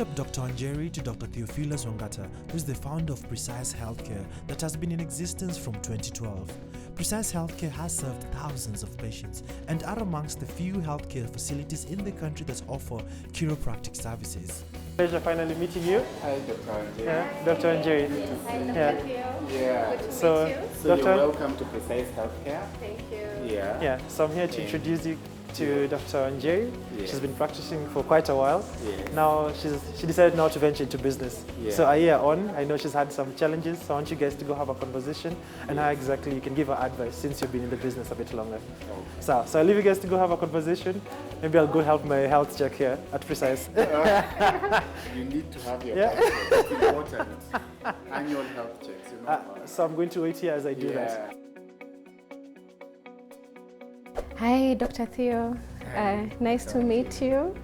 picked up Dr. Wanjeri to Dr. Theophilus Wangata, who is the founder of Precise Healthcare that has been in existence from 2012. Precise Healthcare has served thousands of patients and are amongst the few healthcare facilities in the country that offer chiropractic services. Pleasure finally meeting you. Hi, Dr. Wanjeri. Yeah, Dr. Wanjeri. Hi, Dr. Yeah. Theo. Yeah. Good to So- meet you. So Dr. you're welcome to Precise Healthcare. Thank you. Yeah. Yeah, so I'm here to introduce you to Dr. Wanjeri. Yeah. She's been practicing for quite a while. Yeah. Now she decided now to venture into business. Yeah. So a year on, I know she's had some challenges, so I want you guys to go have a conversation and how exactly you can give her advice since you've been in the business a bit longer. Okay. So I'll leave you guys to go have a conversation. Maybe I'll go help my health check here at Precise. You need to have your Yeah. health check. It's important. Annual health checks, you know. So I'm going to wait here as I do that. Yeah. Hi, Dr. Theo. Hi. Nice to meet you.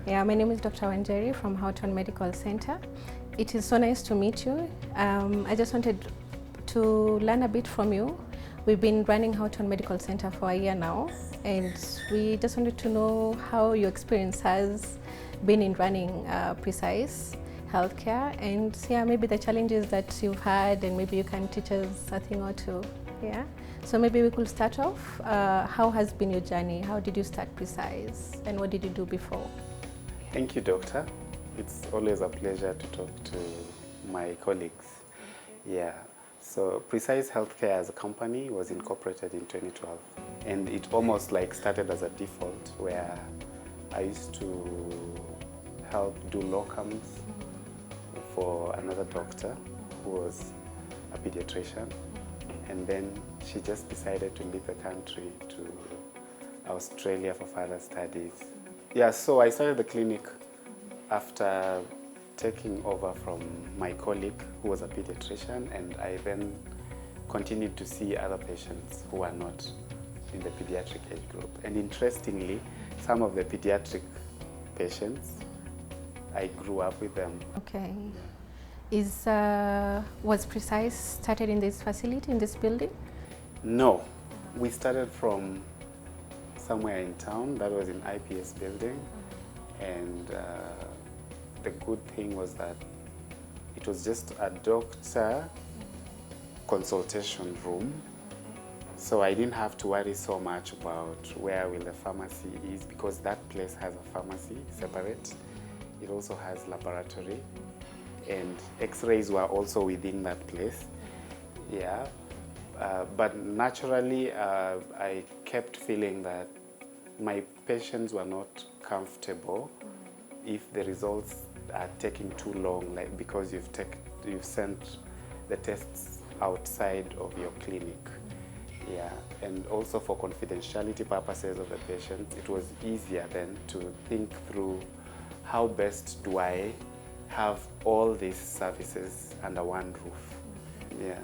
Yeah. My name is Dr. Wanjeri from Houghton Medical Center. It is so nice to meet you. I just wanted to learn a bit from you. We've been running Houghton Medical Center for a year now, and we just wanted to know how your experience has been in running Precise Healthcare, and maybe the challenges that you've had, and maybe you can teach us a thing or two. Yeah. So maybe we could start off. How has been your journey? How did you start Precise, and what did you do before? Thank you, Doctor. It's always a pleasure to talk to my colleagues. Yeah. So Precise Healthcare as a company was incorporated in 2012, and it almost like started as a default where I used to help do locums for another doctor who was a pediatrician, and then she just decided to leave the country to Australia for further studies. Yeah, so I started the clinic after taking over from my colleague who was a pediatrician, and I then continued to see other patients who are not in the pediatric age group. And interestingly, some of the pediatric patients, I grew up with them. Okay. Was Precise started in this facility, in this building? No, we started from somewhere in town, that was in IPS building, and the good thing was that it was just a doctor consultation room, so I didn't have to worry so much about where will the pharmacy is, because that place has a pharmacy separate. It also has laboratory, and x-rays were also within that place. Yeah. But naturally, I kept feeling that my patients were not comfortable if the results are taking too long, like because you've sent the tests outside of your clinic. Yeah, and also for confidentiality purposes of the patients, it was easier then to think through how best do I have all these services under one roof. Yeah.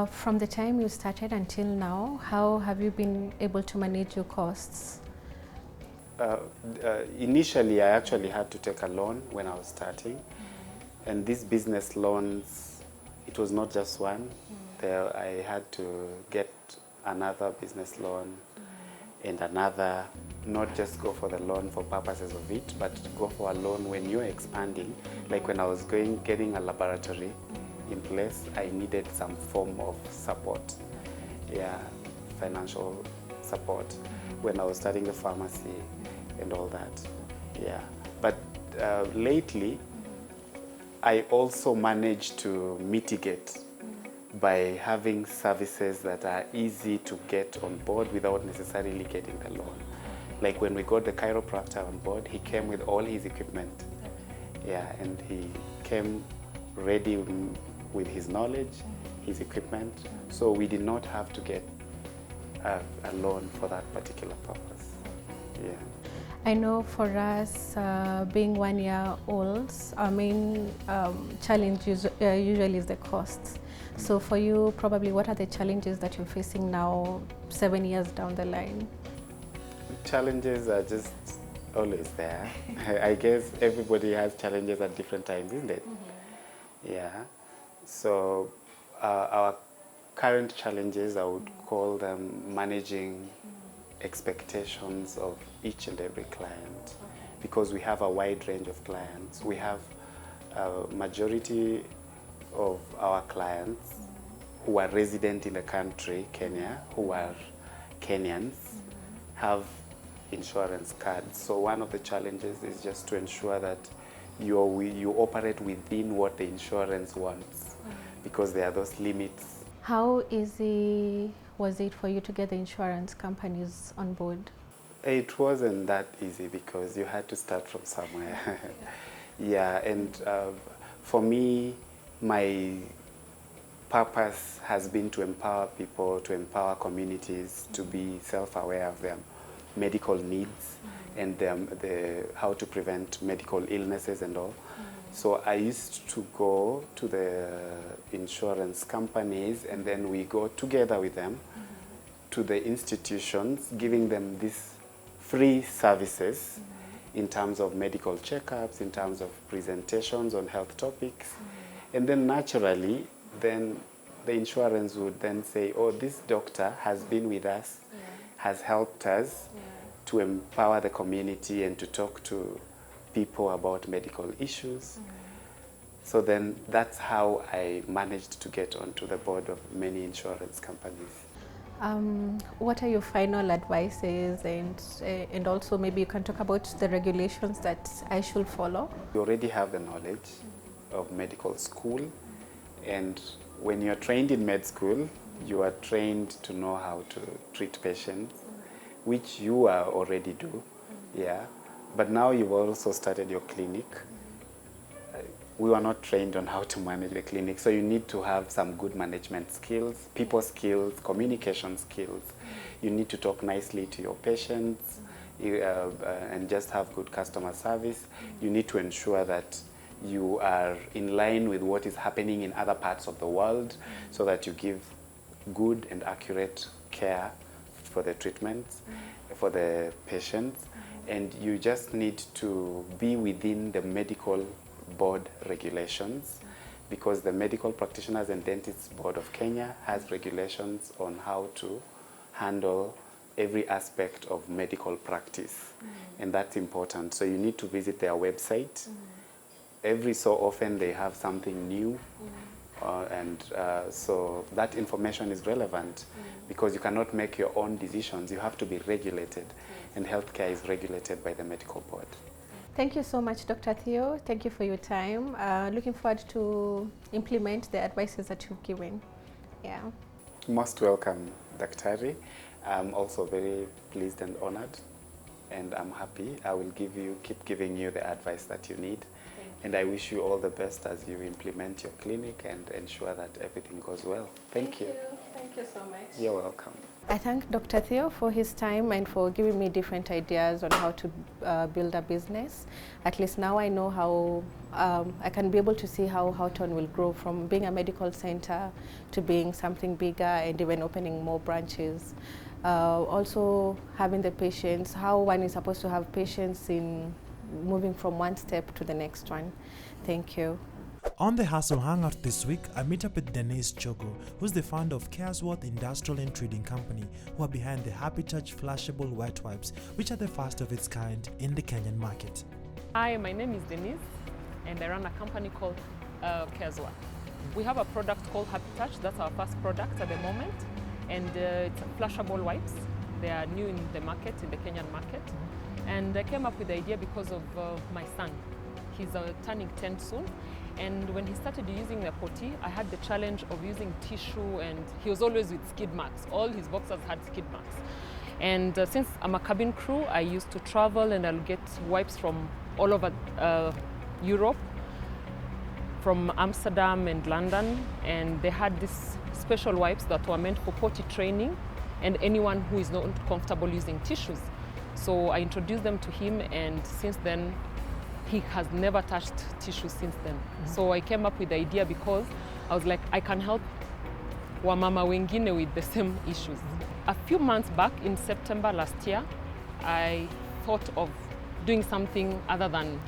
From the time you started until now, how have you been able to manage your costs? Initially, I actually had to take a loan when I was starting, and these business loans, it was not just one. There, I had to get another business loan and another, not just go for the loan for purposes of it, but go for a loan when you're expanding. Like when I was getting a laboratory in place, I needed some form of support, yeah, financial support, when I was starting the pharmacy and all that, yeah. But lately, I also managed to mitigate by having services that are easy to get on board without necessarily getting the loan. Like when we got the chiropractor on board, he came with all his equipment, yeah, and he came ready with his knowledge, his equipment, so we did not have to get a loan for that particular purpose. Yeah. I know for us, being 1 year olds, our main challenge usually is the costs. So for you, probably what are the challenges that you're facing now, 7 years down the line? Challenges are just always there. I guess everybody has challenges at different times, isn't it? Mm-hmm. Yeah. So our current challenges, I would call them managing expectations of each and every client. because we have a wide range of clients. We have a majority of our clients who are resident in the country, Kenya, who are Kenyans, have insurance cards. So one of the challenges is just to ensure that you operate within what the insurance wants, because there are those limits. How easy was it for you to get the insurance companies on board? It wasn't that easy because you had to start from somewhere. Yeah, and for me, my purpose has been to empower people, to empower communities to be self-aware of their medical needs and how to prevent medical illnesses and all. So I used to go to the insurance companies, and then we go together with them to the institutions, giving them these free services in terms of medical checkups, in terms of presentations on health topics. And then naturally, then the insurance would then say, oh, this doctor has been with us, has helped us to empower the community and to talk to people about medical issues. So then that's how I managed to get onto the board of many insurance companies. What are your final advices, and also maybe you can talk about the regulations that I should follow? You already have the knowledge of medical school, and when you're trained in med school, you are trained to know how to treat patients, which you are already do, yeah. But now you've also started your clinic. We were not trained on how to manage the clinic, so you need to have some good management skills, people skills, communication skills. You need to talk nicely to your patients and just have good customer service. You need to ensure that you are in line with what is happening in other parts of the world, so that you give good and accurate care for the treatments, for the patients. And you just need to be within the medical board regulations, because the Medical Practitioners and Dentists Board of Kenya has regulations on how to handle every aspect of medical practice, and that's important. So you need to visit their website. Every so often they have something new, so that information is relevant, because you cannot make your own decisions. You have to be regulated, and healthcare is regulated by the medical board. Thank you so much, Dr. Theo. Thank you for your time. Looking forward to implement the advices that you've given. Yeah. Most welcome, Daktari. I'm also very pleased and honored, and I'm happy. I will keep giving you the advice that you need. And I wish you all the best as you implement your clinic and ensure that everything goes well. Thank you. Thank you so much. You're welcome. I thank Dr. Theo for his time and for giving me different ideas on how to build a business. At least now I know how, I can be able to see how Houghton will grow from being a medical center to being something bigger and even opening more branches. Also having the patience, how one is supposed to have patience in moving from one step to the next one. Thank you. On the Hustle Hangout this week, I meet up with Denise Chogo, who's the founder of Caresworth Industrial and Trading Company, who are behind the Happy Touch flashable wet wipes, which are the first of its kind in the Kenyan market. Hi, my name is Denise, and I run a company called Caresworth. We have a product called Happy Touch. That's our first product at the moment, and it's flashable wipes. They are new in the market, in the Kenyan market. And I came up with the idea because of my son. He's turning 10 soon. And when he started using the potty, I had the challenge of using tissue, and he was always with skid marks. All his boxers had skid marks. And since I'm a cabin crew, I used to travel and I'll get wipes from all over Europe, from Amsterdam and London. And they had these special wipes that were meant for potty training and anyone who is not comfortable using tissues. So I introduced them to him, and since then, he has never touched tissue since then. So I came up with the idea because I was like, I can help wamama wengine with the same issues. A few months back, in September last year, I thought of doing something other than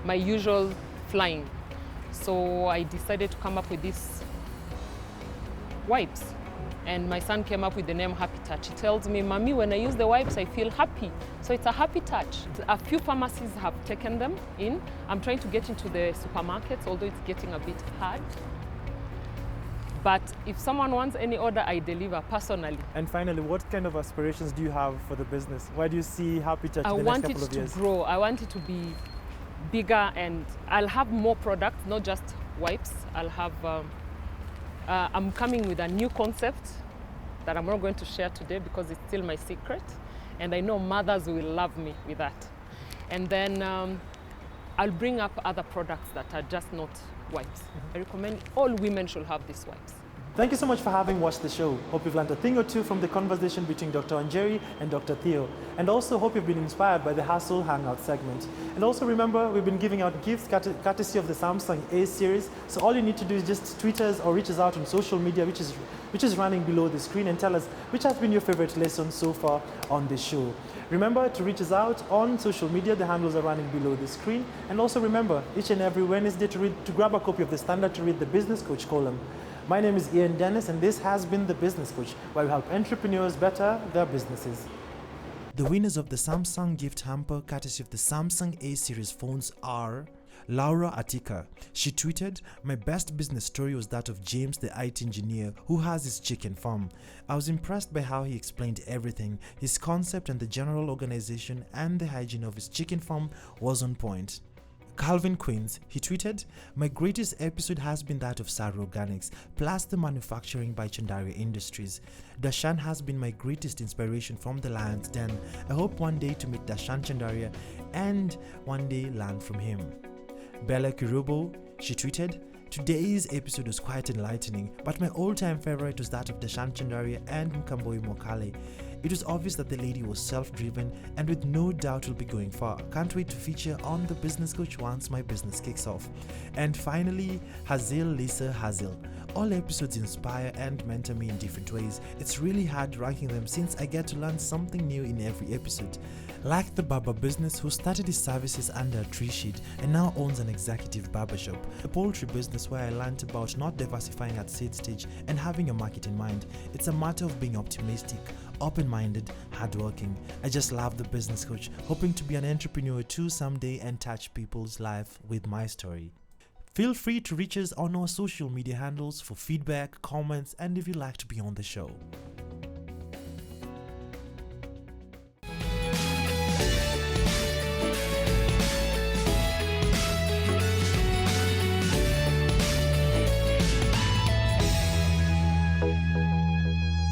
my usual flying. So I decided to come up with these wipes And my son came up with the name Happy Touch. He tells me, Mommy, when I use the wipes, I feel happy. So it's a happy touch. A few pharmacies have taken them in. I'm trying to get into the supermarkets, although it's getting a bit hard. But if someone wants any order, I deliver personally. And finally, what kind of aspirations do you have for the business? Where do you see Happy Touch in the next couple of years? I want it to grow. I want it to be bigger, and I'll have more products, not just wipes. I'll have, I'm coming with a new concept that I'm not going to share today because it's still my secret. And I know mothers will love me with that. And then I'll bring up other products that are just not wipes. I recommend all women should have these wipes. Thank you so much for having watched the show. Hope you've learned a thing or two from the conversation between Dr. Wanjeri and Dr. Theo. And also hope you've been inspired by the Hustle Hangout segment. And also remember, we've been giving out gifts courtesy of the Samsung A series. So all you need to do is just tweet us or reach us out on social media, which is running below the screen, and tell us which has been your favorite lesson so far on the show. Remember to reach us out on social media. The handles are running below the screen. And also remember, each and every Wednesday to grab a copy of the Standard to read the Business Coach column. My name is Ian Dennis, and this has been The Business Coach, where we help entrepreneurs better their businesses. The winners of the Samsung gift hamper courtesy of the Samsung A series phones are Laura Atika. She tweeted, "My best business story was that of James, the IT engineer who has his chicken farm. I was impressed by how he explained everything. His concept and the general organization and the hygiene of his chicken farm was on point." Calvin Queens, he tweeted, "My greatest episode has been that of Saru Organics, plus the manufacturing by Chandaria Industries. Dashan has been my greatest inspiration from the Lion's Den. I hope one day to meet Dashan Chandaria and one day learn from him." Bella Kirubo, she tweeted, "Today's episode was quite enlightening, but my all-time favorite was that of Dashan Chandaria and Mkamboi Mokale. It was obvious that the lady was self-driven and with no doubt will be going far. Can't wait to feature on The Business Coach once my business kicks off." And finally, Hazel Lisa Hazel. "All episodes inspire and mentor me in different ways. It's really hard ranking them since I get to learn something new in every episode. Like the barber business who started his services under a tree shade and now owns an executive barbershop. The poultry business where I learned about not diversifying at seed stage and having a market in mind. It's a matter of being optimistic, open-minded, hardworking. I just love The Business Coach, hoping to be an entrepreneur too someday and touch people's life with my story." Feel free to reach us on our social media handles for feedback, comments, and if you'd like to be on the show.